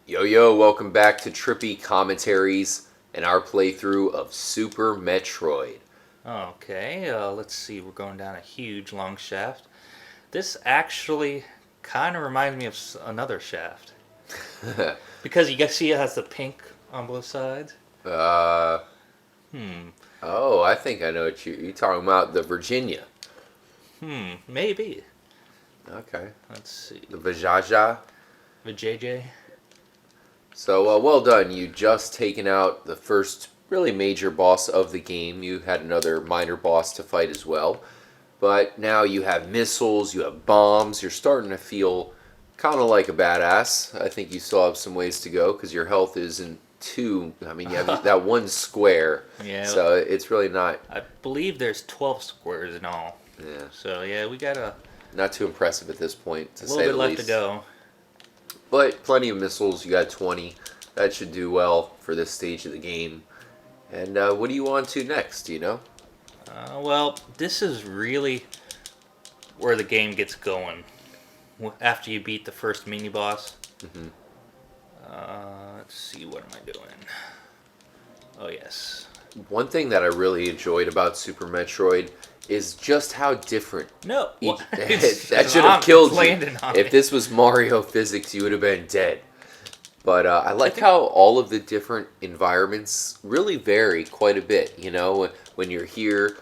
Yo yo, welcome back to Trippy Commentaries and our playthrough of Super Metroid. Okay, let's see. We're going down a huge long shaft. This actually kind of reminds me of another shaft because you guys see it has the pink on both sides. uh, Hmm. oh, I think I know what you're talking about, the Virginia. Maybe. Okay. Let's see. The Vajaja. The JJ. So, well done. You just taken out the first really major boss of the game. You had another minor boss to fight as well. But now you have missiles, you have bombs. You're starting to feel kind of like a badass. I think you still have some ways to go because your health isn't too. I mean, you have that one square. Yeah. So it's really not. I believe there's 12 squares in all. Yeah. So yeah, we got a Not too impressive at this point, to little say bit the left least. to go. But plenty of missiles. You got 20. That should do well for this stage of the game. And what do you want to next? Do you know? Well, this is really where the game gets going. After you beat the first mini boss. Mm-hmm. Let's see, what am I doing? Oh, yes. One thing that I really enjoyed about Super Metroid is just how different. No, That should have killed you. If it. this was Mario physics, you would have been dead. But I like how all of the different environments really vary quite a bit. You know, when you're here,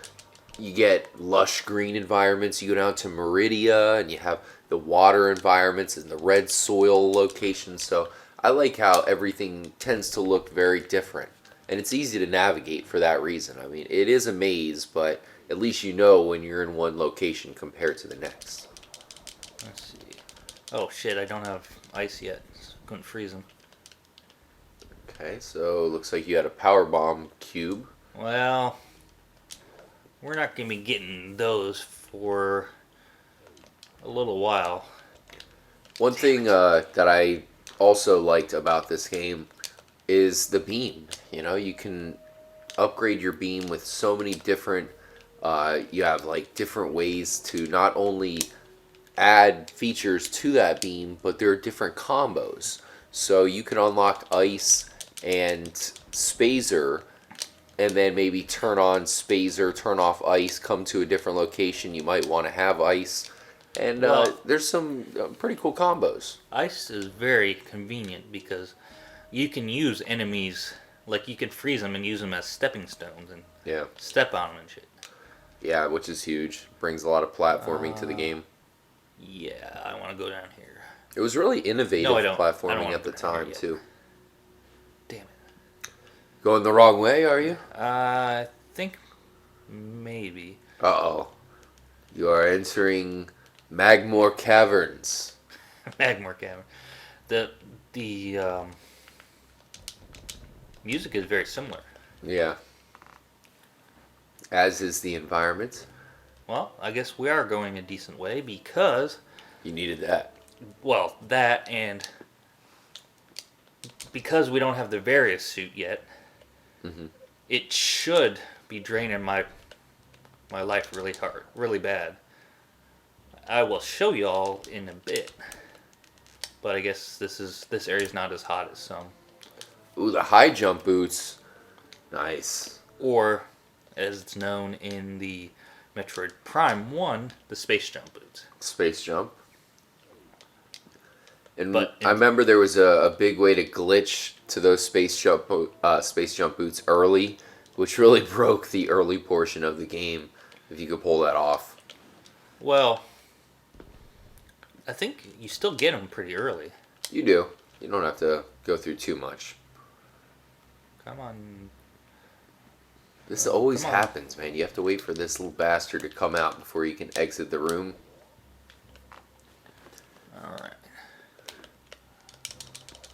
you get lush green environments. You go down to Meridia, and you have the water environments and the red soil locations. So I like how everything tends to look very different. And it's easy to navigate for that reason. I mean, it is a maze, but at least you know when you're in one location compared to the next. Let's see. Oh, shit, I don't have ice yet. Couldn't freeze them. Okay, so looks like you had a power bomb cube. Well, we're not going to be getting those for a little while. One thing that I also liked about this game is the beam. You know, you can upgrade your beam with so many different. You have like different ways to not only add features to that beam, but there are different combos. So you can unlock ice and spazer, and then maybe turn on spazer, turn off ice, come to a different location. You might want to have ice. And there's some pretty cool combos. Ice is very convenient because you can use enemies, like you can freeze them and use them as stepping stones and step on them and shit. Yeah, which is huge. Brings a lot of platforming to the game. Yeah, I want to go down here. It was really innovative platforming I don't at the time, too. Damn it. Going the wrong way, are you? I think maybe. Uh-oh. You are entering Magmoor Caverns. Magmoor Cavern. The music is very similar. Yeah. As is the environment. Well, I guess we are going a decent way because... You needed that. Well, that and... Because we don't have the various suit yet, it should be draining my life really hard, really bad. I will show you all in a bit. But I guess this area's not as hot as some. Ooh, the high jump boots. Nice. Or, as it's known in the Metroid Prime 1, the space jump boots. Space jump. And I remember there was a big way to glitch to those space jump boots early, which really broke the early portion of the game, if you could pull that off. Well, I think you still get them pretty early. You do. You don't have to go through too much. Come on. This always happens, man. You have to wait for this little bastard to come out before you can exit the room. Alright.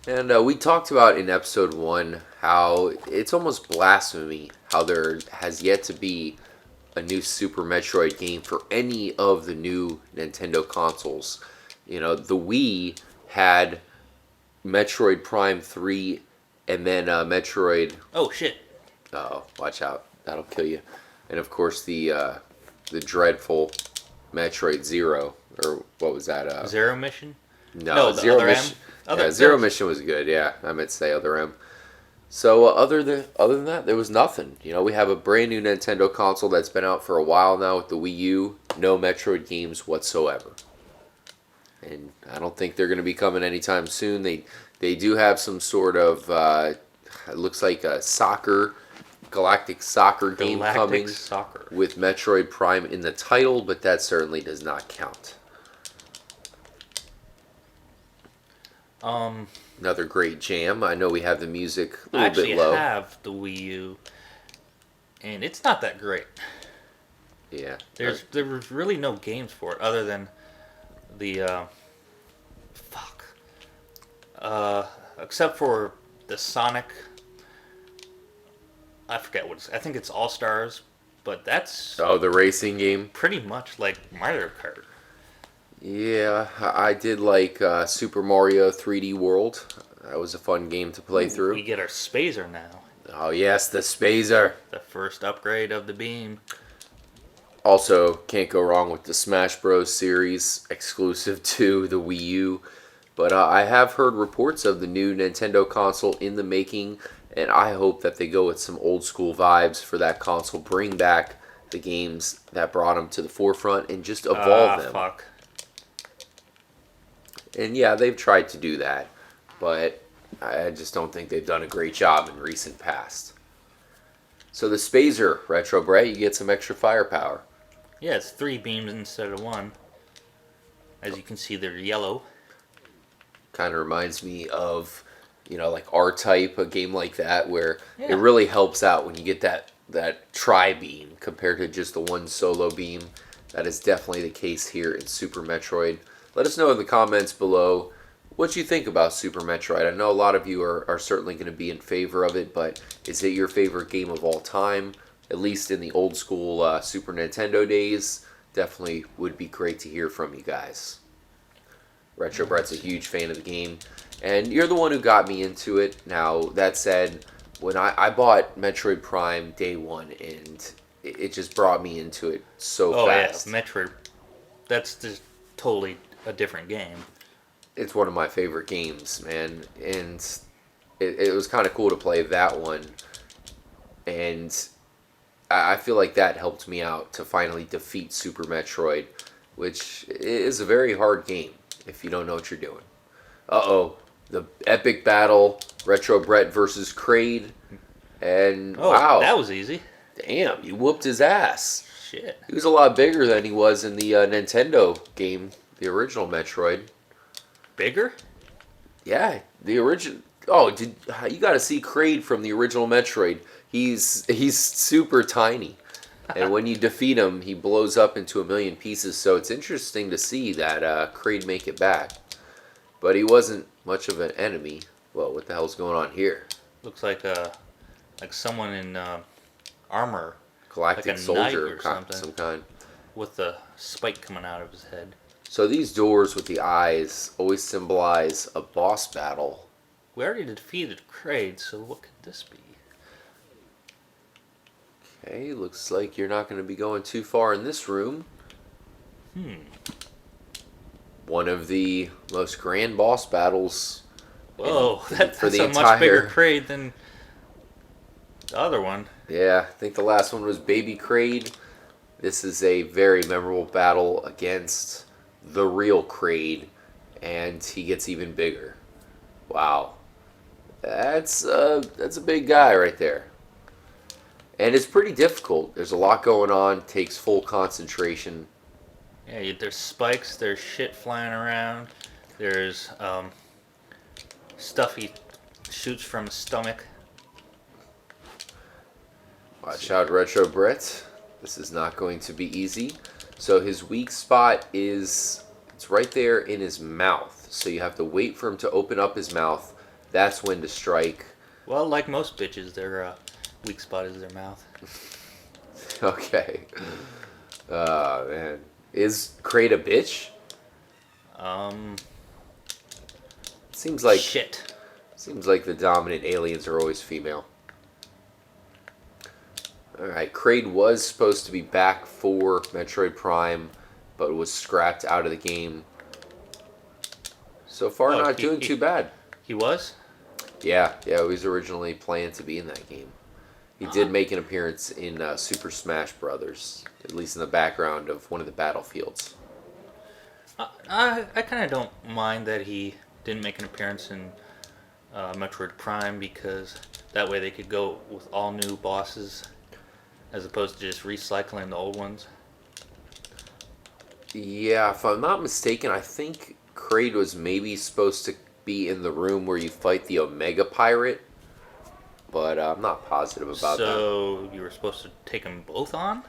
And we talked about in episode 1 how it's almost blasphemy how there has yet to be a new Super Metroid game for any of the new Nintendo consoles. You know, the Wii had Metroid Prime 3 and then Metroid... Oh, shit. Oh, watch out. That'll kill you. And of course the dreadful Metroid Zero, or what was that? Zero Mission? No, the Zero other Mission. M? Yeah, Zero Mission was good. Yeah, I meant to say Other M. So other than that, there was nothing. We have a brand new Nintendo console that's been out for a while now with the Wii U. No Metroid games whatsoever, and I don't think they're going to be coming anytime soon. They do have some sort of it looks like a galactic soccer game coming Soccer. with Metroid Prime in the title, but that certainly does not count. Another great jam. I know we have the music a little bit low. I actually have the Wii U, and it's not that great. Yeah. There was really no games for it other than the except for the Sonic. I forget what I think it's All Stars, but that's the racing game. Pretty much like Mario Kart. Yeah, I did like Super Mario 3D World. That was a fun game to play through. We get our Spazer now. Oh yes, the Spazer. The first upgrade of the beam. Also, can't go wrong with the Smash Bros. Series, exclusive to the Wii U. But I have heard reports of the new Nintendo console in the making, and I hope that they go with some old school vibes for that console. Bring back the games that brought them to the forefront and just evolve them. Fuck. And yeah, they've tried to do that, but I just don't think they've done a great job in recent past. So the Spazer Retro Brett, you get some extra firepower. Yeah, it's 3 beams instead of 1. As you can see, they're yellow. Kind of reminds me of, like R-Type, a game like that, where it really helps out when you get that tri-beam compared to just the one solo beam. That is definitely the case here in Super Metroid. Let us know in the comments below what you think about Super Metroid. I know a lot of you are certainly going to be in favor of it, but is it your favorite game of all time? At least in the old school Super Nintendo days. Definitely would be great to hear from you guys. Retro Brett's a huge fan of the game, and you're the one who got me into it. Now, that said, when I bought Metroid Prime day one, and it just brought me into it so fast. Oh yeah, Metroid. That's just totally a different game. It's one of my favorite games, man, and it was kind of cool to play that one, and I feel like that helped me out to finally defeat Super Metroid, which is a very hard game if you don't know what you're doing. Uh-oh, the epic battle, Retro Brett versus Kraid, and wow. That was easy. Damn, you whooped his ass. Shit. He was a lot bigger than he was in the Nintendo game, the original Metroid. Bigger? Yeah, the original. Oh, you got to see Kraid from the original Metroid. He's super tiny, and when you defeat him, he blows up into a million pieces. So it's interesting to see that Kraid make it back, but he wasn't much of an enemy. Well, what the hell's going on here? Looks like someone in armor, Galactic like a soldier knight or something, some kind, with the spike coming out of his head. So these doors with the eyes always symbolize a boss battle. We already defeated Kraid, so what could this be? Okay, looks like you're not going to be going too far in this room. One of the most grand boss battles. Whoa, that's for the a entire... much bigger Kraid than the other one. Yeah, I think the last one was Baby Kraid. This is a very memorable battle against the real Kraid, and he gets even bigger. Wow. That's a big guy right there. And it's pretty difficult. There's a lot going on. Takes full concentration. Yeah, there's spikes. There's shit flying around. There's stuff he shoots from his stomach. Watch out, Retro Brett. This is not going to be easy. So his weak spot it's right there in his mouth. So you have to wait for him to open up his mouth. That's when to strike. Well, like most bitches, their weak spot is their mouth. Okay. Man. Is Kraid a bitch? Seems like shit. Seems like the dominant aliens are always female. Alright, Kraid was supposed to be back for Metroid Prime, but was scrapped out of the game. So far, Oh, not doing too bad. he was? Yeah, yeah, he was originally planned to be in that game. He Ah. did make an appearance in Super Smash Brothers, at least in the background of one of the battlefields. I kind of don't mind that he didn't make an appearance in Metroid Prime because that way they could go with all new bosses as opposed to just recycling the old ones. Yeah, if I'm not mistaken, I think Kraid was maybe supposed to be in the room where you fight the Omega Pirate, but I'm not positive about that. So you were supposed to take them both on?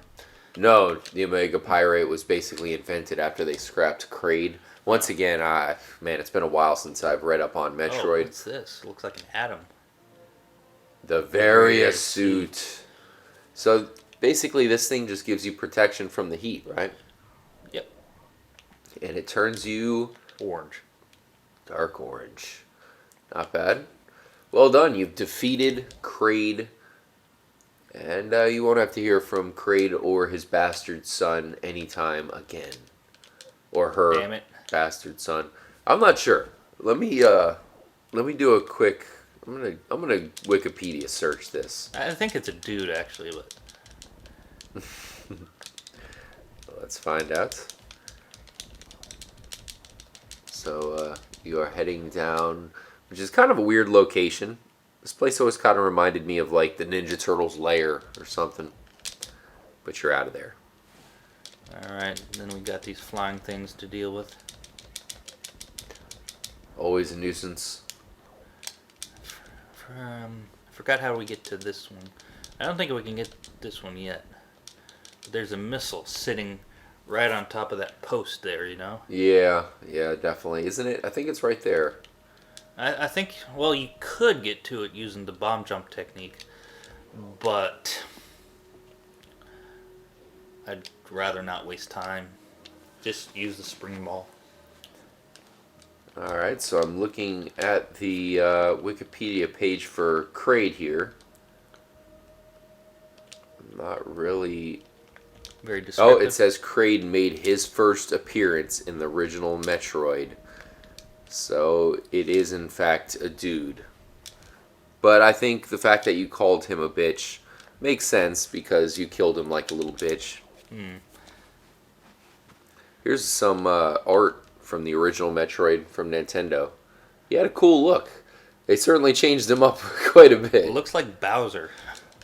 No, the Omega Pirate was basically invented after they scrapped Kraid. Once again, man, it's been a while since I've read up on Oh, Metroid. what's this? It looks like an atom. The Various Suit. So basically, this thing just gives you protection from the heat, right? Yep. And it turns you Orange. dark orange. Not bad. Well done. You've defeated Kraid. And you won't have to hear from Kraid or his bastard son anytime again. Or her Damn it. bastard son. I'm not sure. Let me do a quick. I'm gonna Wikipedia search this. I think it's a dude actually, but Let's find out. So you are heading down, which is kind of a weird location. This place always kind of reminded me of like the Ninja Turtles lair or something. But you're out of there. alright, then we got these flying things to deal with. Always a nuisance. I forgot how we get to this one. I don't think we can get this one yet. But there's a missile sitting right on top of that post there, you know? Yeah, definitely. Isn't it? I think it's right there. I think, well, you could get to it using the bomb jump technique, but I'd rather not waste time. Just use the spring ball. Alright, so I'm looking at the Wikipedia page for Kraid here. Not really. Very descriptive. Oh, it says Kraid made his first appearance in the original Metroid. So it is in fact a dude. But I think the fact that you called him a bitch makes sense because you killed him like a little bitch. Here's some art from the original Metroid from Nintendo. He had a cool look. They certainly changed him up quite a bit. It looks like Bowser.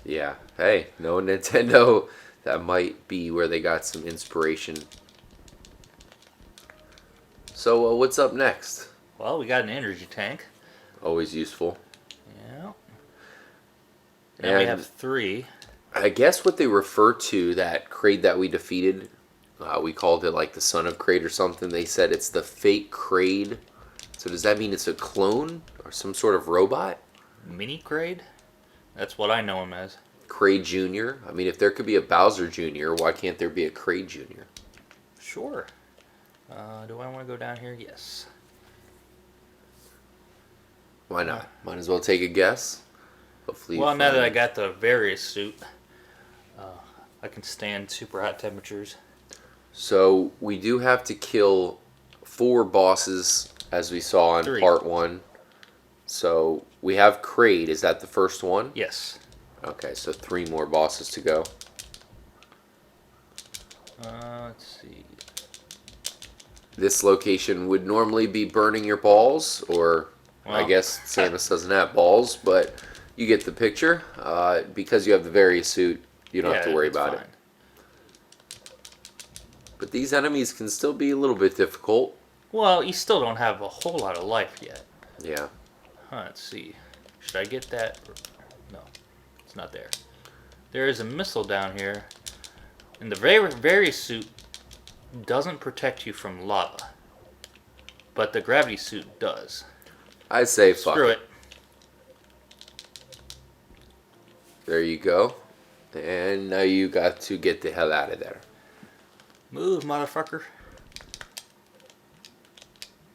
Yeah. Hey, no Nintendo. That might be where they got some inspiration. So what's up next? Well, we got an energy tank. Always useful. Yeah. Now we And have 3. I guess what they refer to that Kraid that we defeated, we called it like the son of Kraid or something. They said it's the fake Kraid. So does that mean it's a clone or some sort of robot? Mini Kraid? That's what I know him as. Kraid Jr.? I mean, if there could be a Bowser Jr., why can't there be a Kraid Jr.? Sure. Do I want to go down here? Yes. Why not? Might as well take a guess. Hopefully you Well, now find that I it. got the various suit, I can stand super hot temperatures. So we do have to kill 4 bosses, as we saw in 3. part 1. So we have Kraid. Is that the first one? Yes. Okay, so 3 more bosses to go. Let's see. This location would normally be burning your balls, or I Well. guess Samus doesn't have balls, but you get the picture. Because you have the various suit, you don't have to worry it's about it. fine. But these enemies can still be a little bit difficult. Well, you still don't have a whole lot of life yet. Yeah. Let's see. Should I get that? No, it's not there. There is a missile down here. And the various suit doesn't protect you from lava. But the gravity suit does. I say fuck Screw it. it. There you go. And now you got to get the hell out of there. Move, motherfucker.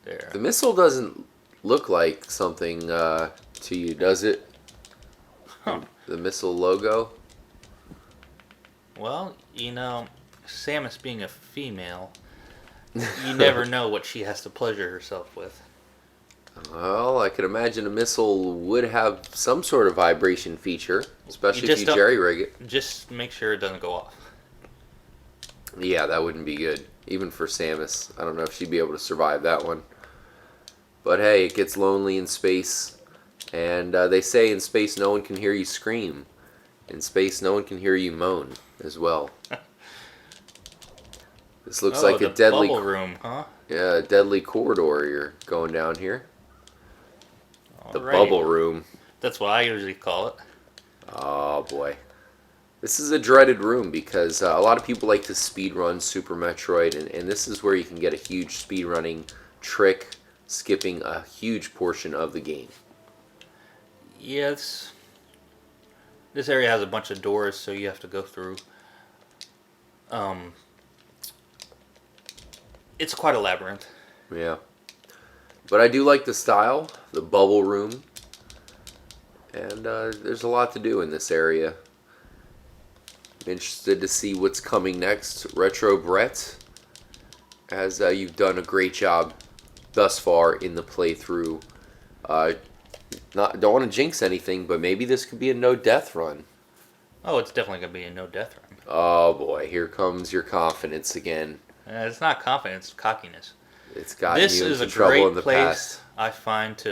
There. The missile doesn't look like something to you, does it? Huh. The missile logo? Well, you know, Samus being a female, you never know what she has to pleasure herself with. Well, I could imagine a missile would have some sort of vibration feature, especially if just you don't, jerry rig it. just make sure it doesn't go off. Yeah, that wouldn't be good. Even for Samus. I don't know if she'd be able to survive that one. But hey, it gets lonely in space. And they say in space no one can hear you scream. In space no one can hear you moan as well. This looks Oh, like a the deadly, bubble room, huh? yeah, deadly corridor you're going down here. The Alrighty. bubble room. That's what I usually call it. Oh boy. This is a dreaded room because a lot of people like to speedrun Super Metroid, and this is where you can get a huge speedrunning trick, skipping a huge portion of the game. Yes. This area has a bunch of doors, so you have to go through. It's quite a labyrinth. Yeah. But I do like the style, the bubble room, and there's a lot to do in this area. Interested to see what's coming next. Retro Brett, as you've done a great job thus far in the playthrough. Don't want to jinx anything, but maybe this could be a no death run. Oh, it's definitely going to be a no death run. Oh boy, here comes your confidence again. It's not confidence, it's cockiness. It's gotten This you is into a trouble in great the place, past. I find,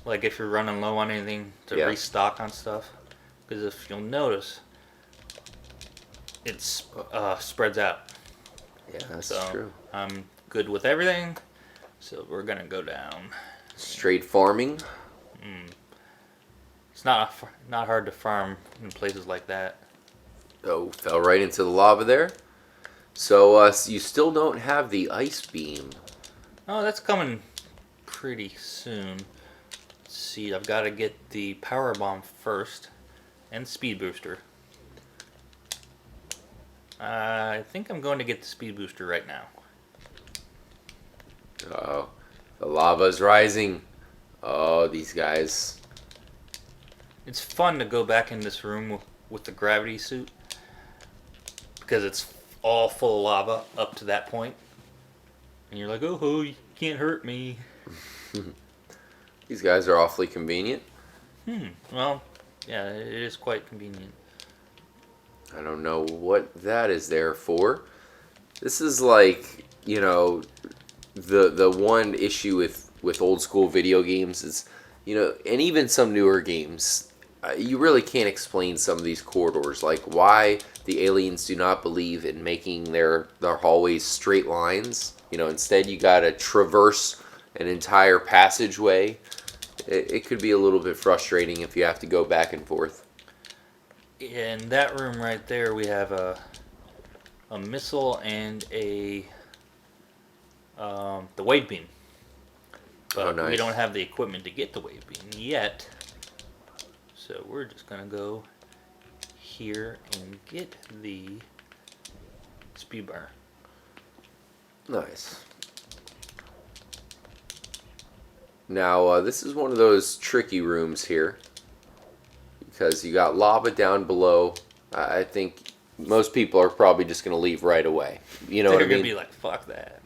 like if you're running low on anything, to restock on stuff. Because if you'll notice, it spreads out. Yeah, that's So true. I'm good with everything, so we're going to go down. Straight farming. It's not hard to farm in places like that. Oh, fell right into the lava there. So you still don't have the ice beam. Oh, that's coming pretty soon. Let's see, I've got to get the power bomb first, and speed booster. I think I'm going to get the speed booster right now. Oh, the lava's rising. Oh, these guys. It's fun to go back in this room with the gravity suit, because it's all full of lava up to that point. And you're like, oh, you can't hurt me. These guys are awfully convenient. Well, yeah, it is quite convenient. I don't know what that is there for. This is like, you know, the one issue with old school video games is, you know, and even some newer games, you really can't explain some of these corridors, like why the aliens do not believe in making their hallways straight lines. You know, instead you gotta traverse an entire passageway. It could be a little bit frustrating if you have to go back and forth. In that room right there, we have a missile and the wave beam. But nice. we don't have the equipment to get the wave beam yet. So we're just going to go here and get the speed bar. Nice. Now, this is one of those tricky rooms here, because you got lava down below. I think most people are probably just going to leave right away. You know what I They're mean? going to be like, fuck that.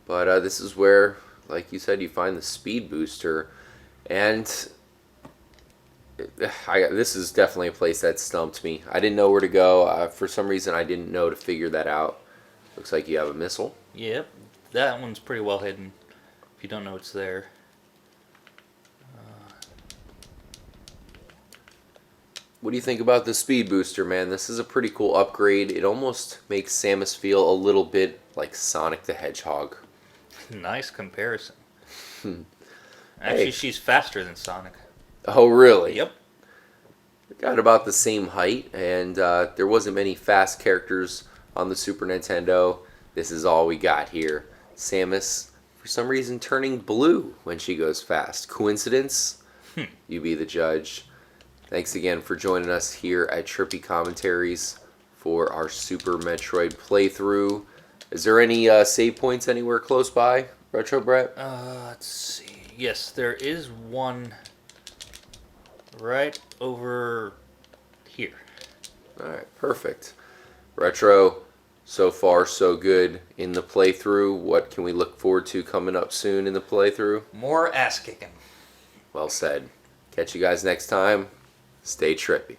But this is where, like you said, you find the speed booster. And this is definitely a place that stumped me. I didn't know where to go. For some reason, I didn't know to figure that out. Looks like you have a missile. Yep, that one's pretty well hidden if you don't know it's there. What do you think about the speed booster, man? This is a pretty cool upgrade. It almost makes Samus feel a little bit like Sonic the Hedgehog. Nice comparison. Hey. Actually, she's faster than Sonic. Oh, really? Yep. Got about the same height, and there wasn't many fast characters on the Super Nintendo. This is all we got here. Samus, for some reason, turning blue when she goes fast. Coincidence? You be the judge. Thanks again for joining us here at Trippy Commentaries for our Super Metroid playthrough. Is there any save points anywhere close by, Retro Brett? Let's see. Yes, there is one right over here. Alright, perfect. Retro, So far, so good in the playthrough. What can we look forward to coming up soon in the playthrough? More ass kicking. Well said. Catch you guys next time. Stay trippy.